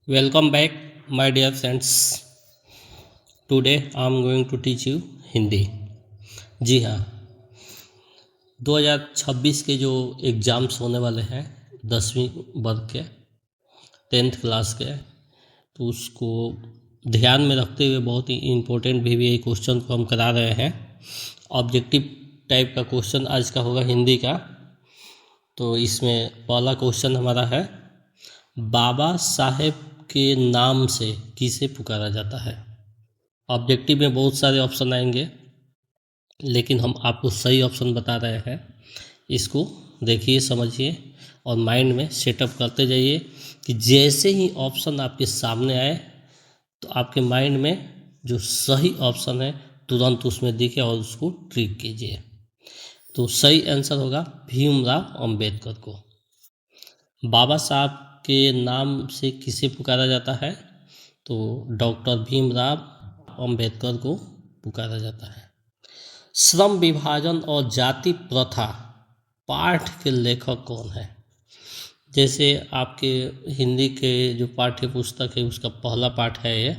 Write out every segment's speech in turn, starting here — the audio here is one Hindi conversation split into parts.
Welcome back, my dear friends. Today I am going to teach you Hindi. जी हाँ, 2026 के जो एग्ज़ाम्स होने वाले हैं 10वीं वर्ग के 10th क्लास के, तो उसको ध्यान में रखते हुए बहुत ही इम्पोर्टेंट भी क्वेश्चन को हम करा रहे हैं। ऑब्जेक्टिव टाइप का क्वेश्चन आज का होगा हिंदी का। तो इसमें पहला क्वेश्चन हमारा है, बाबा साहेब के नाम से किसे पुकारा जाता है। ऑब्जेक्टिव में बहुत सारे ऑप्शन आएंगे, लेकिन हम आपको सही ऑप्शन बता रहे हैं। इसको देखिए, समझिए और माइंड में सेटअप करते जाइए कि जैसे ही ऑप्शन आपके सामने आए तो आपके माइंड में जो सही ऑप्शन है तुरंत उसमें दिखे और उसको ट्रिक कीजिए। तो सही आंसर होगा भीमराव अंबेडकर को। बाबा साहब के नाम से किसे पुकारा जाता है, तो डॉक्टर भीमराव अंबेडकर को पुकारा जाता है। श्रम विभाजन और जाति प्रथा पाठ के लेखक कौन है। जैसे आपके हिंदी के जो पाठ्य पुस्तक है उसका पहला पाठ है ये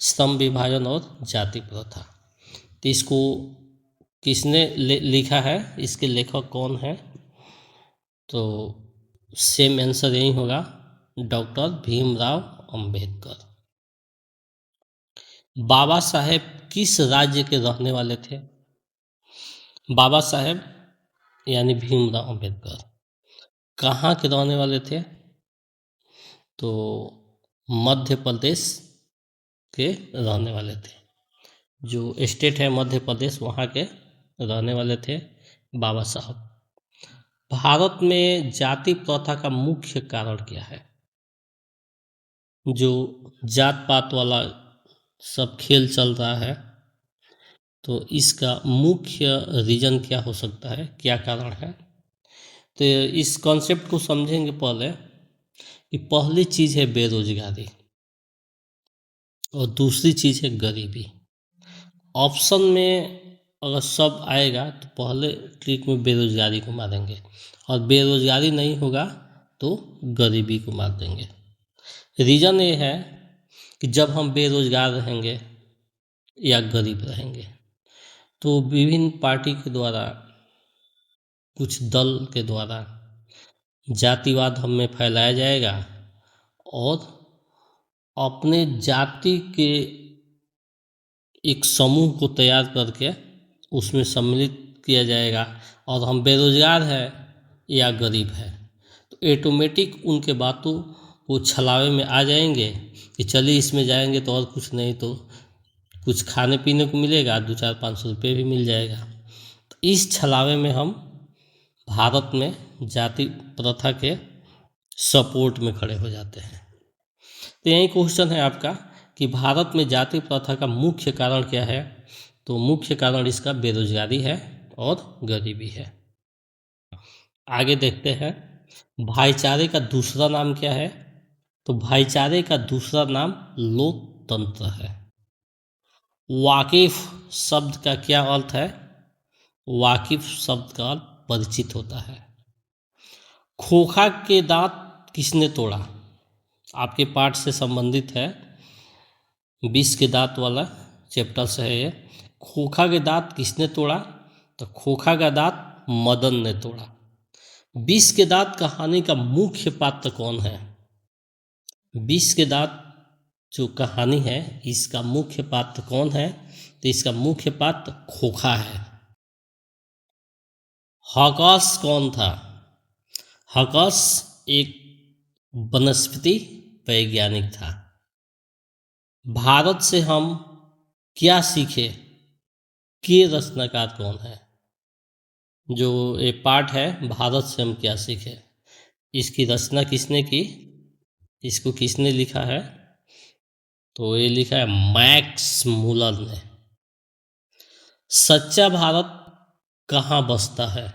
श्रम विभाजन और जाति प्रथा। तो इसको किसने लिखा है, इसके लेखक कौन है, तो सेम आंसर यही होगा, डॉक्टर भीमराव अंबेडकर। बाबा साहेब किस राज्य के रहने वाले थे। बाबा साहेब यानी भीमराव अंबेडकर कहाँ के रहने वाले थे, तो मध्य प्रदेश के रहने वाले थे। जो स्टेट है मध्य प्रदेश, वहाँ के रहने वाले थे बाबा साहब। भारत में जाति प्रथा का मुख्य कारण क्या है। जो जात पात वाला सब खेल चल रहा है, तो इसका मुख्य रीजन क्या हो सकता है, क्या कारण है। तो इस कॉन्सेप्ट को समझेंगे पहले कि पहली चीज़ है बेरोजगारी और दूसरी चीज़ है गरीबी। ऑप्शन में अगर सब आएगा तो पहले ट्रिक में बेरोजगारी को मारेंगे, और बेरोजगारी नहीं होगा तो गरीबी को मार देंगे। रीज़न ये है कि जब हम बेरोजगार रहेंगे या गरीब रहेंगे तो विभिन्न पार्टी के द्वारा, कुछ दल के द्वारा जातिवाद हम में फैलाया जाएगा और अपने जाति के एक समूह को तैयार करके उसमें सम्मिलित किया जाएगा, और हम बेरोजगार हैं या गरीब हैं तो ऑटोमेटिक उनके बातों को छलावे में आ जाएंगे कि चलिए इसमें जाएंगे तो और कुछ नहीं तो कुछ खाने पीने को मिलेगा, 200-500 रुपये भी मिल जाएगा। तो इस छलावे में हम भारत में जाति प्रथा के सपोर्ट में खड़े हो जाते हैं। तो यही क्वेश्चन है आपका कि भारत में जाति प्रथा का मुख्य कारण क्या है, तो मुख्य कारण इसका बेरोजगारी है और गरीबी है। आगे देखते हैं, भाईचारे का दूसरा नाम क्या है, तो भाईचारे का दूसरा नाम लोकतंत्र है। वाकिफ शब्द का क्या अर्थ है, वाकिफ शब्द का अर्थ परिचित होता है। खोखा के दांत किसने तोड़ा, आपके पाठ से संबंधित है, 20 के दांत वाला चैप्टर से है ये। खोखा के दांत किसने तोड़ा, तो खोखा का दांत मदन ने तोड़ा। 20 के दांत कहानी का मुख्य पात्र कौन है। 20 के दांत जो कहानी है इसका मुख्य पात्र कौन है, तो इसका मुख्य पात्र खोखा है। हकस कौन था, हकस एक वनस्पति वैज्ञानिक था। भारत से हम क्या सीखे के रचनाकार कौन है। जो ये पाठ है भारत से हम क्या सीखे, इसकी रचना किसने की, इसको किसने लिखा है, तो ये लिखा है मैक्स मुलर ने। सच्चा भारत कहाँ बसता है,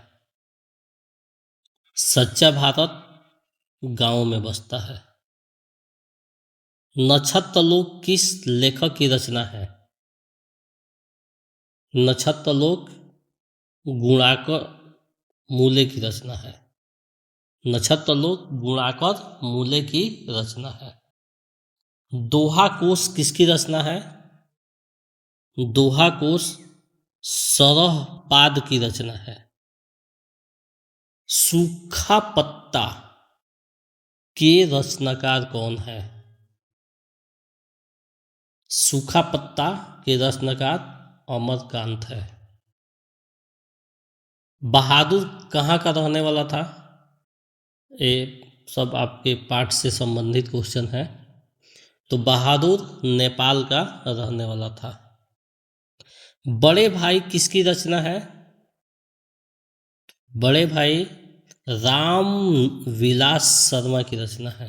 सच्चा भारत गांव में बसता है। नक्षत्रलोक किस लेखक की रचना है, नक्षत्रलोक गुणाकर मूले की रचना है। नक्षत्रलोक गुणाकर मूले की रचना है। दोहा कोश किसकी रचना है? दोहा कोश सरहपाद की रचना है। सूखा पत्ता के रचनाकार कौन है? सूखा पत्ता के रचनाकार अमरकांत है। बहादुर कहाँ का रहने वाला था? ये सब आपके पाठ से संबंधित क्वेश्चन है। तो बहादुर नेपाल का रहने वाला था। बड़े भाई किसकी रचना है? बड़े भाई राम विलास शर्मा की रचना है।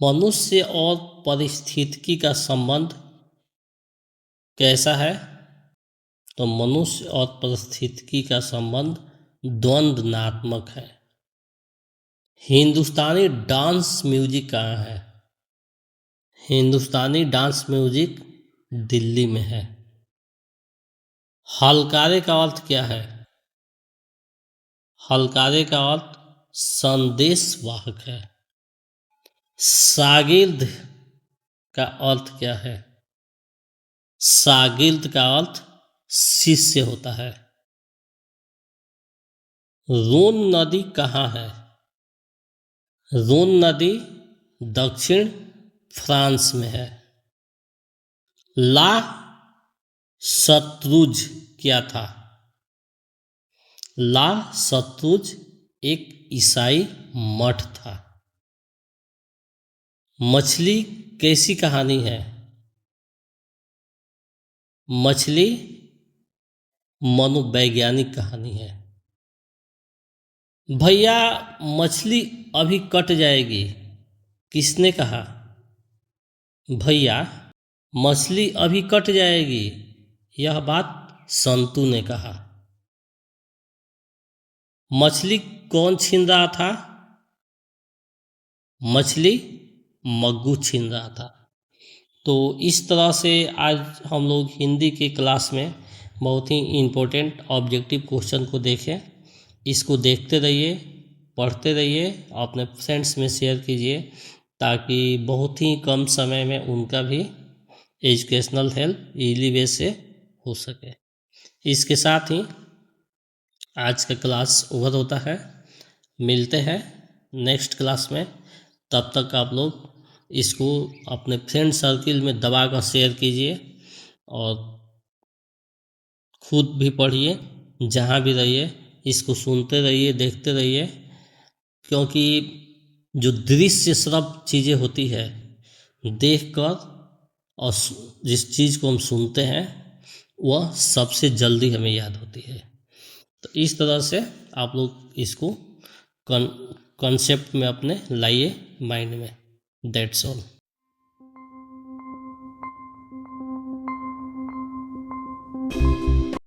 मनुष्य और पारिस्थितिकी का संबंध कैसा है? तो मनुष्य और पारिस्थितिकी का संबंध द्वंद्वात्मक है। हिंदुस्तानी डांस म्यूजिक कहाँ है? हिंदुस्तानी डांस म्यूजिक दिल्ली में है। हलकारे का अर्थ क्या है? हलकारे का अर्थ संदेश वाहक है। शागिर्द का अर्थ क्या है? शागिर्द का अर्थ शिष्य होता है। रोन नदी कहाँ है? रोन नदी दक्षिण फ्रांस में है। ला शत्रुज क्या था? ला शत्रुज एक ईसाई मठ था। मछली कैसी कहानी है? मछली मनोवैज्ञानिक कहानी है। भैया मछली अभी कट जाएगी, किसने कहा? भैया मछली अभी कट जाएगी, यह बात संतू ने कहा। मछली कौन छीन रहा था? मछली मग्गू छीन रहा था। तो इस तरह से आज हम लोग हिंदी के क्लास में बहुत ही इम्पोर्टेंट ऑब्जेक्टिव क्वेश्चन को देखें। इसको देखते रहिए, पढ़ते रहिए, अपने फ्रेंड्स में शेयर कीजिए, ताकि बहुत ही कम समय में उनका भी एजुकेशनल हेल्प इजीली वे से हो सके। इसके साथ ही आज का क्लास ओवर होता है। मिलते हैं नेक्स्ट क्लास में। तब तक आप लोग इसको अपने फ्रेंड सर्किल में दबा कर शेयर कीजिए और खुद भी पढ़िए। जहाँ भी रहिए इसको सुनते रहिए, देखते रहिए, क्योंकि जो दृश्य श्रव्य चीज़ें होती है, देखकर और जिस चीज़ को हम सुनते हैं वह सबसे जल्दी हमें याद होती है। तो इस तरह से आप लोग इसको कॉन्सेप्ट में अपने लाइए माइंड में। That's all.